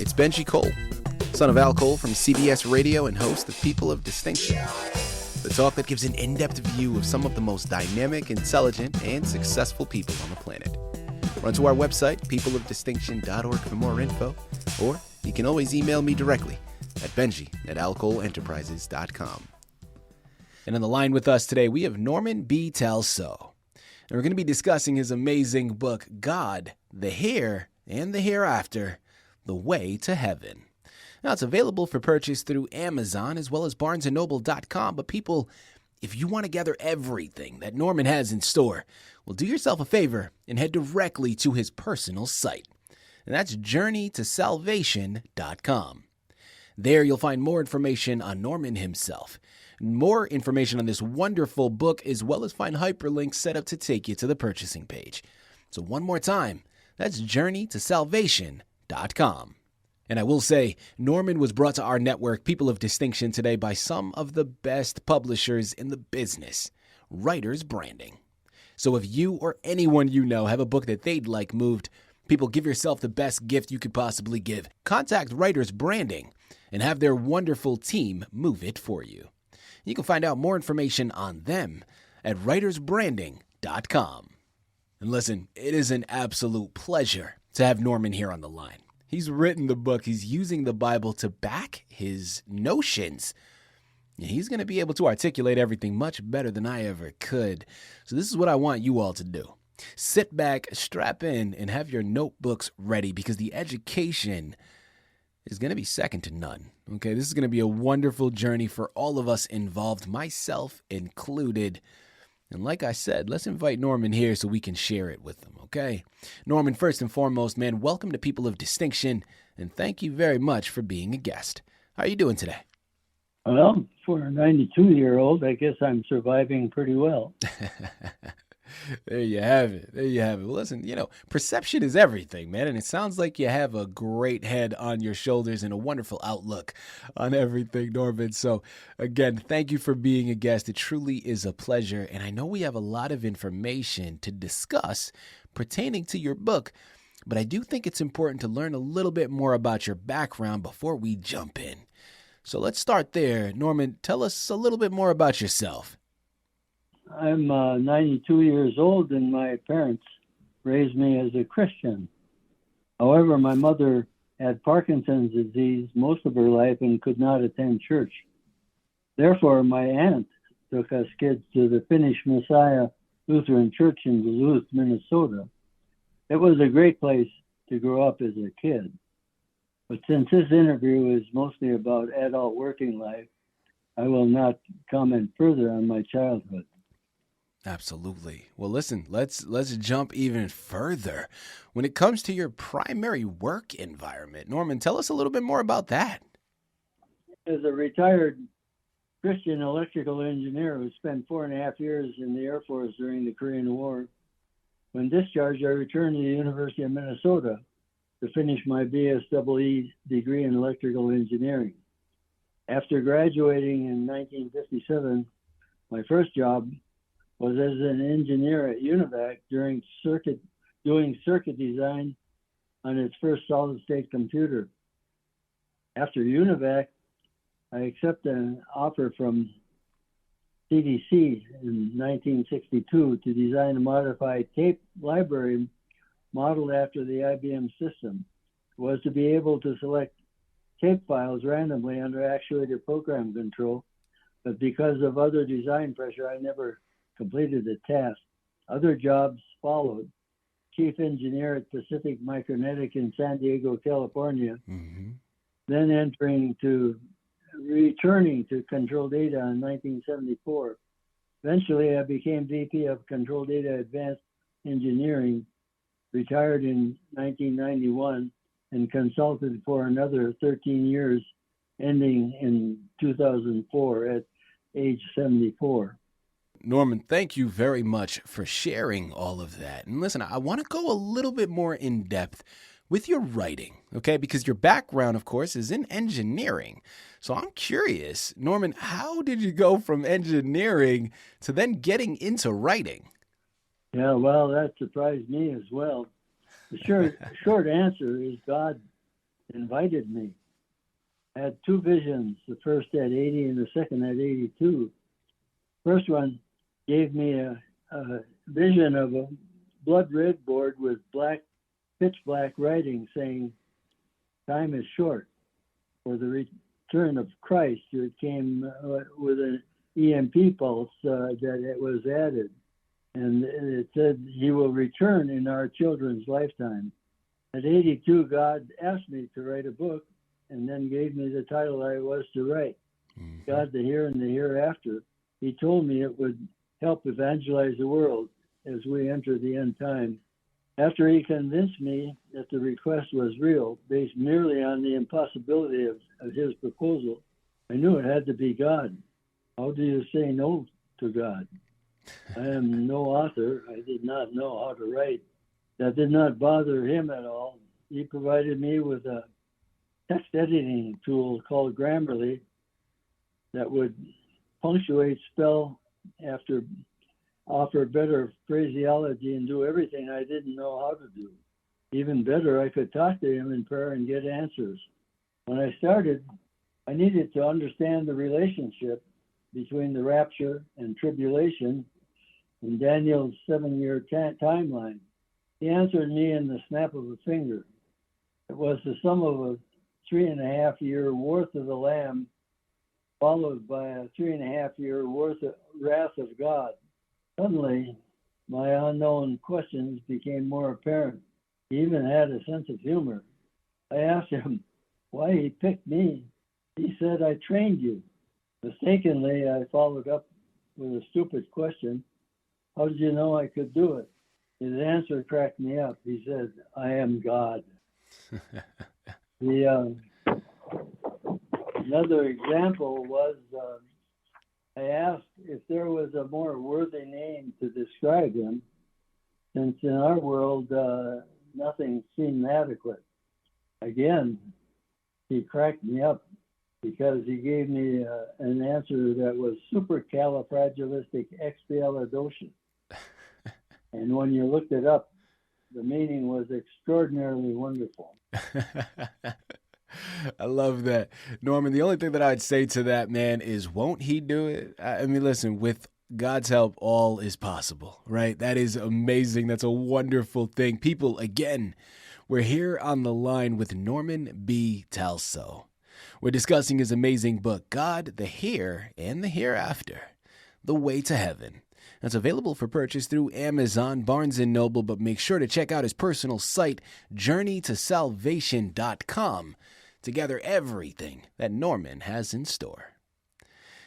It's Benji Cole, son of Al Cole from CBS Radio and host of People of Distinction, the talk that gives an in-depth view of some of the most dynamic, intelligent, and successful people on the planet. Run to our website, peopleofdistinction.org for more info, or you can always email me directly at benji@alcoleenterprises.com. And on the line with us today, we have Norman B. Talsoe. And we're going to be discussing his amazing book, God, the Here and the Hereafter, The Way to Heaven. Now, it's available for purchase through Amazon as well as barnesandnoble.com. But people, if you want to gather everything that Norman has in store, well, do yourself a favor and head directly to his personal site. And that's journeytosalvation.com. There you'll find more information on Norman himself, more information on this wonderful book, as well as find hyperlinks set up to take you to the purchasing page. So one more time, that's journeytosalvation.com. And I will say, Norman was brought to our network, People of Distinction, today by some of the best publishers in the business, Writers Branding. So if you or anyone you know have a book that they'd like moved, people, give yourself the best gift you could possibly give. Contact Writers Branding and have their wonderful team move it for you. You can find out more information on them at writersbranding.com. And listen, it is an absolute pleasure to have Norman here on the line. He's written the book. He's using the Bible to back his notions. And he's going to be able to articulate everything much better than I ever could. So this is what I want you all to do. Sit back, strap in, and have your notebooks ready, because the education is going to be second to none. Okay, this is going to be a wonderful journey for all of us involved, myself included. And like I said, let's invite Norman here so we can share it with them, okay? Norman, first and foremost, man, welcome to People of Distinction, and thank you very much for being a guest. How are you doing today? Well, for a 92-year-old, I guess I'm surviving pretty well. There you have it. There you have it. Well, listen, perception is everything, man. And it sounds like you have a great head on your shoulders and a wonderful outlook on everything, Norman. So, again, thank you for being a guest. It truly is a pleasure. And I know we have a lot of information to discuss pertaining to your book, but I do think it's important to learn a little bit more about your background before we jump in. So let's start there. Norman, tell us a little bit more about yourself. I'm 92 years old, and my parents raised me as a Christian. However, my mother had Parkinson's disease most of her life and could not attend church. Therefore, my aunt took us kids to the Finnish Messiah Lutheran Church in Duluth, Minnesota. It was a great place to grow up as a kid. But since this interview is mostly about adult working life, I will not comment further on my childhood. Absolutely. Well, listen, let's jump even further. When it comes to your primary work environment, Norman, tell us a little bit more about that. As a retired Christian electrical engineer who spent 4.5 years in the Air Force during the Korean War, when discharged, I returned to the University of Minnesota to finish my BSEE degree in electrical engineering. After graduating in 1957, my first job was as an engineer at UNIVAC doing circuit design on its first solid-state computer. After UNIVAC, I accepted an offer from CDC in 1962 to design a modified tape library modeled after the IBM system. It was to be able to select tape files randomly under actuator program control, but because of other design pressure, I never completed the task. Other jobs followed. Chief engineer at Pacific Micronetic in San Diego, California, then returning to Control Data in 1974. Eventually, I became VP of Control Data Advanced Engineering, retired in 1991, and consulted for another 13 years, ending in 2004 at age 74. Norman, thank you very much for sharing all of that. And listen, I want to go a little bit more in depth with your writing, okay? Because your background, of course, is in engineering. So I'm curious, Norman, how did you go from engineering to then getting into writing? Yeah, well, that surprised me as well. The short answer is God invited me. I had two visions, the first at 80 and the second at 82. First one gave me a vision of a blood red board with pitch black writing saying, "Time is short." For the return of Christ, it came with an EMP pulse that it was added. And it said, "He will return in our children's lifetime." At 82, God asked me to write a book and then gave me the title I was to write, God, the Here and the Hereafter. He told me it would help evangelize the world as we enter the end time. After he convinced me that the request was real, based merely on the impossibility of his proposal, I knew it had to be God. How do you say no to God? I am no author. I did not know how to write. That did not bother him at all. He provided me with a text editing tool called Grammarly that would punctuate, spell after, offer better phraseology, and do everything I didn't know how to do. Even better, I could talk to him in prayer and get answers. When I started, I needed to understand the relationship between the rapture and tribulation in Daniel's 7-year timeline. He answered me in the snap of a finger. It was the sum of a 3.5-year worth of the Lamb, followed by a 3.5-year worth of wrath of God. Suddenly, my unknown questions became more apparent. He even had a sense of humor. I asked him why he picked me. He said, "I trained you." Mistakenly, I followed up with a stupid question. "How did you know I could do it?" His answer cracked me up. He said, "I am God." Another example was I asked if there was a more worthy name to describe him, since in our world nothing seemed adequate. Again, he cracked me up because he gave me an answer that was supercalifragilisticexpialidocious. And when you looked it up, the meaning was extraordinarily wonderful. I love that. Norman, the only thing that I'd say to that, man, is won't he do it? I mean, listen, with God's help, all is possible, right? That is amazing. That's a wonderful thing. People, again, we're here on the line with Norman B. Talsoe. We're discussing his amazing book, God, the Here and the Hereafter, The Way to Heaven. That's available for purchase through Amazon, Barnes & Noble, but make sure to check out his personal site, journeytosalvation.com, to gather everything that Norman has in store.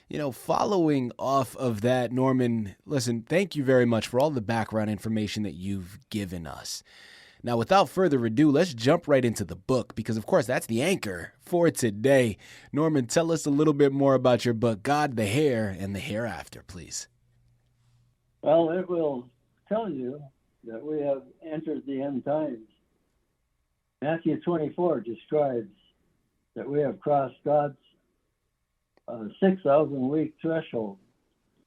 You know, following off of that, Norman, listen, thank you very much for all the background information that you've given us. Now, without further ado, let's jump right into the book because, of course, that's the anchor for today. Norman, tell us a little bit more about your book, God, the Here and the Hereafter, please. Well, it will tell you that we have entered the end times. Matthew 24 describes that we have crossed God's 6,000-week threshold,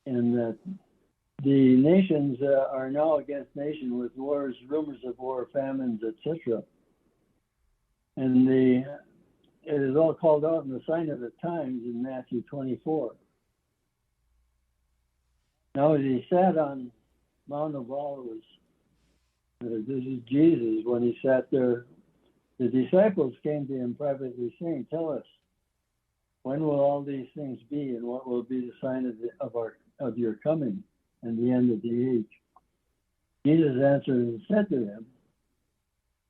and that the nations are now against nation with wars, rumors of war, famines, etc. And it is all called out in the sign of the times in Matthew 24. Now, as he sat on Mount of Olives, this is Jesus, when he sat there, the disciples came to him privately saying, "Tell us, when will all these things be, and what will be the sign of your coming and the end of the age?" Jesus answered and said to them,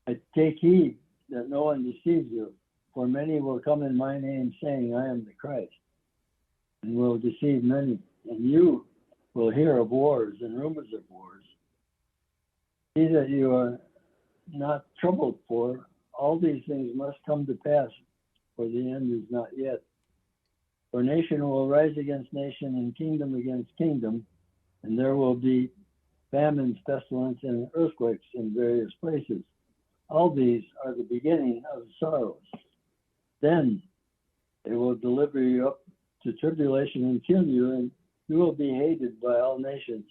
"I take heed that no one deceives you, for many will come in my name saying, 'I am the Christ,' and will deceive many. And you will hear of wars and rumors of wars. See that you are not troubled, for all these things must come to pass, for the end is not yet. For nation will rise against nation and kingdom against kingdom, and there will be famines, pestilence, and earthquakes in various places. All these are the beginning of sorrows. Then they will deliver you up to tribulation and kill you, and you will be hated by all nations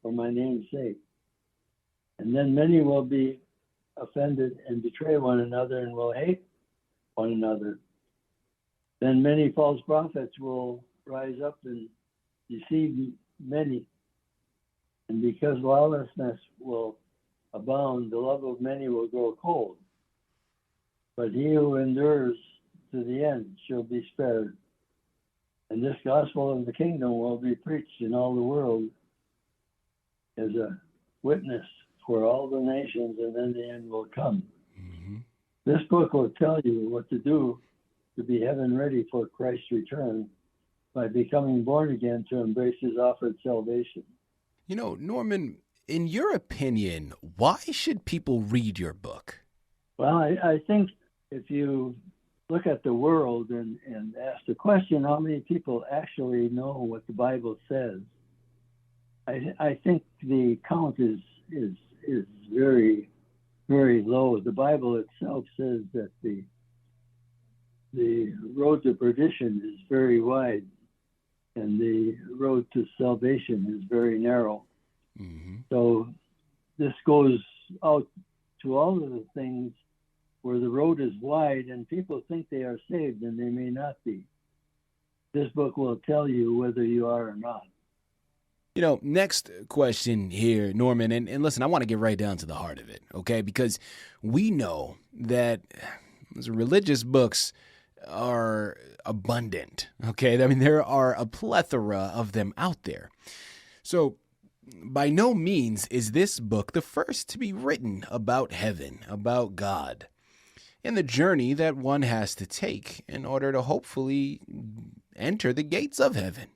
for my name's sake. And then many will be offended and betray one another and will hate one another. Then many false prophets will rise up and deceive many. And because lawlessness will abound, the love of many will grow cold. But he who endures to the end shall be spared. And this gospel of the kingdom will be preached in all the world as a witness for all the nations, and then the end will come. Mm-hmm. This book will tell you what to do to be heaven ready for Christ's return by becoming born again to embrace his offered salvation. You know, Norman, in your opinion, why should people read your book? Well, I think if you look at the world and ask the question, how many people actually know what the Bible says? I think the count is very, very low. The Bible itself says that the road to perdition is very wide, and the road to salvation is very narrow. Mm-hmm. So this goes out to all of the things where the road is wide and people think they are saved and they may not be. This book will tell you whether you are or not. You know, next question here, Norman, and listen, I want to get right down to the heart of it, okay? Because we know that religious books are abundant, okay? I mean, there are a plethora of them out there. So, by no means is this book the first to be written about heaven, about God, and the journey that one has to take in order to hopefully enter the gates of heaven.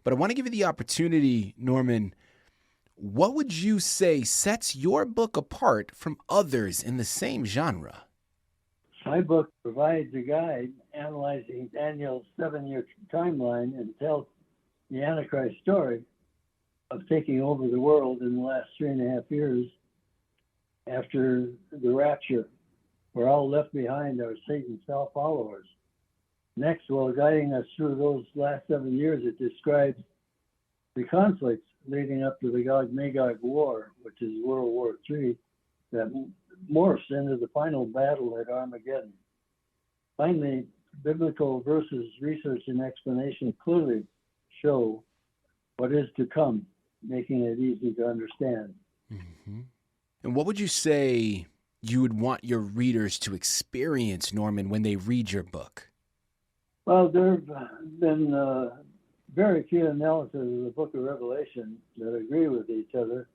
But I want to give you the opportunity, Norman. What would you say sets your book apart from others in the same genre? My book provides a guide analyzing Daniel's 7-year timeline and tells the Antichrist story of taking over the world in the last 3.5 years after the rapture. We're all left behind are Satan's followers. Next, while guiding us through those last 7 years, it describes the conflicts leading up to the Gog-Magog War, which is World War III, that morphs into the final battle at Armageddon. Finally, biblical verses, research, and explanation clearly show what is to come, making it easy to understand. Mm-hmm. And what would you say you would want your readers to experience, Norman, when they read your book? Well, there have been very few analyses of the book of Revelation that agree with each other.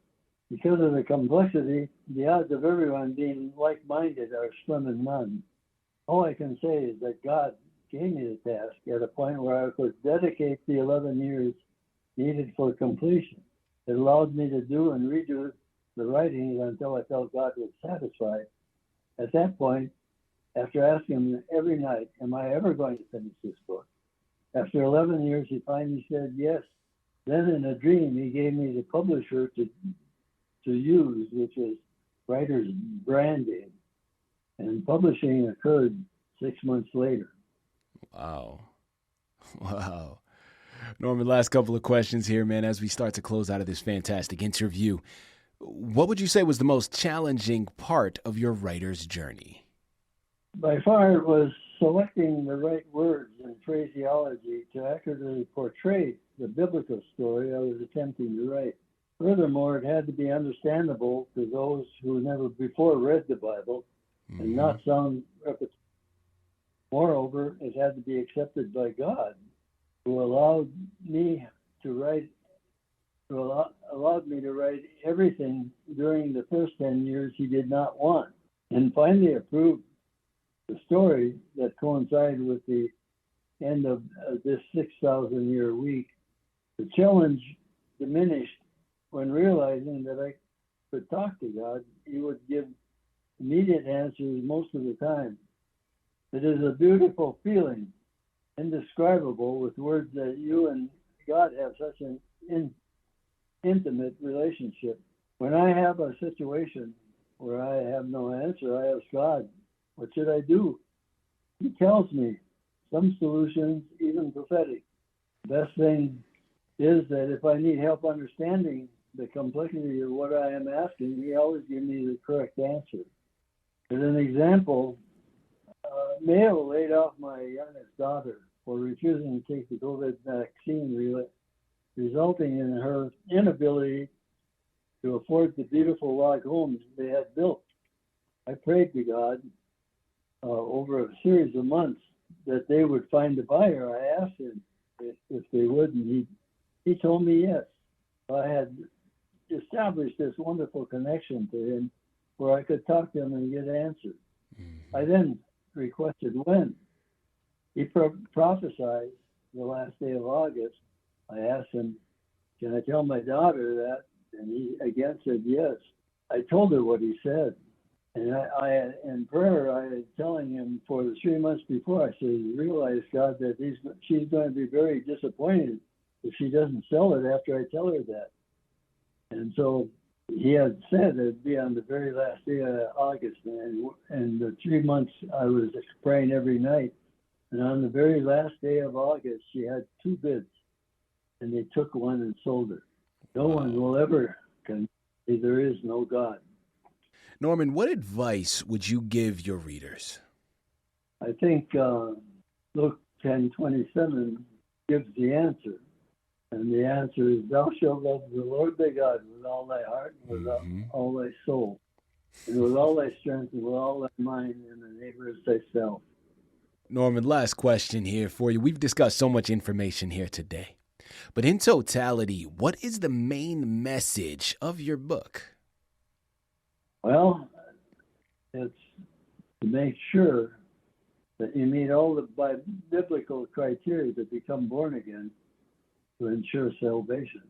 Because of the complexity, the odds of everyone being like-minded are slim and none. All I can say is that God gave me the task at a point where I could dedicate the 11 years needed for completion. It allowed me to do and redo the writings until I felt God was satisfied. At that point, after asking him every night, am I ever going to finish this book? After 11 years, he finally said yes. Then in a dream, he gave me the publisher to use, which was Writer's Branding. And publishing occurred 6 months later. Wow. Wow. Norman, last couple of questions here, man, as we start to close out of this fantastic interview. What would you say was the most challenging part of your writer's journey? By far, it was selecting the right words and phraseology to accurately portray the biblical story I was attempting to write. Furthermore, it had to be understandable to those who never before read the Bible and not sound repetitive. Moreover, it had to be accepted by God, who allowed me to write everything during the first 10 years he did not want, and finally approved the story that coincided with the end of this 6,000-year week. The challenge diminished when realizing that I could talk to God. He would give immediate answers most of the time. It is a beautiful feeling, indescribable, with words that you and God have such an intimate relationship. When I have a situation where I have no answer, I ask God, what should I do? He tells me, some solutions, even prophetic. The best thing is that if I need help understanding the complexity of what I am asking, he always gives me the correct answer. As an example, Mayo laid off my youngest daughter for refusing to take the COVID vaccine, resulting in her inability to afford the beautiful log homes they had built. I prayed to God over a series of months that they would find a buyer. I asked him if they would, and he told me yes. I had established this wonderful connection to him where I could talk to him and get answers. Mm-hmm. I then requested when. He prophesied the last day of August. I asked him, can I tell my daughter that? And he again said yes. I told her what he said. And I in prayer, I was telling him for the 3 months before, I said, realize, God, that she's going to be very disappointed if she doesn't sell it after I tell her that. And so he had said it'd be on the very last day of August. And the 3 months I was praying every night. And on the very last day of August, she had 2 bids. And they took one and sold her. No one will ever say there is no God. Norman, what advice would you give your readers? I think Luke 10:27 gives the answer. And the answer is, thou shalt love the Lord thy God with all thy heart, and with all thy soul, and with all thy strength, and with all thy mind, and the neighbor as thyself. Norman, last question here for you. We've discussed so much information here today. But in totality, what is the main message of your book? Well, it's to make sure that you meet all the biblical criteria to become born again to ensure salvation.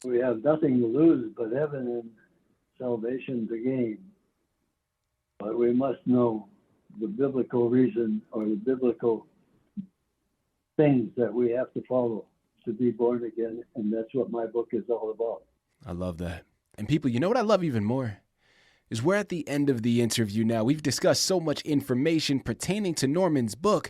We have nothing to lose but heaven and salvation to gain. But we must know the biblical reason or the biblical things that we have to follow to be born again. And that's what my book is all about. I love that. And people, you know what I love even more? Is we're at the end of the interview now. We've discussed so much information pertaining to Norman's book,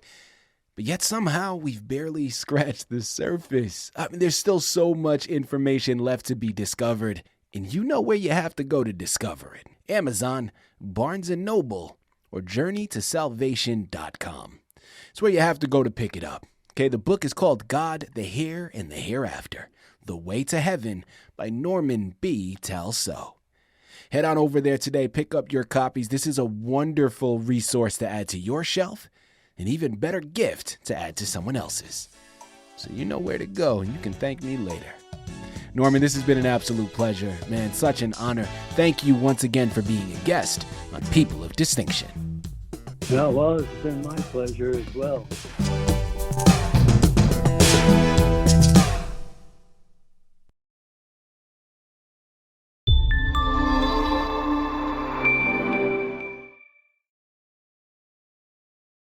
but yet somehow we've barely scratched the surface. I mean, there's still so much information left to be discovered, and you know where you have to go to discover it. Amazon, Barnes & Noble, or JourneyToSalvation.com. It's where you have to go to pick it up. Okay, the book is called God, the Here, and the Hereafter, The Way to Heaven by Norman B. Talsoe. Head on over there today, pick up your copies. This is a wonderful resource to add to your shelf, an even better gift to add to someone else's. So you know where to go, and you can thank me later. Norman, this has been an absolute pleasure. Man, such an honor. Thank you once again for being a guest on People of Distinction. Yeah, well, it's been my pleasure as well.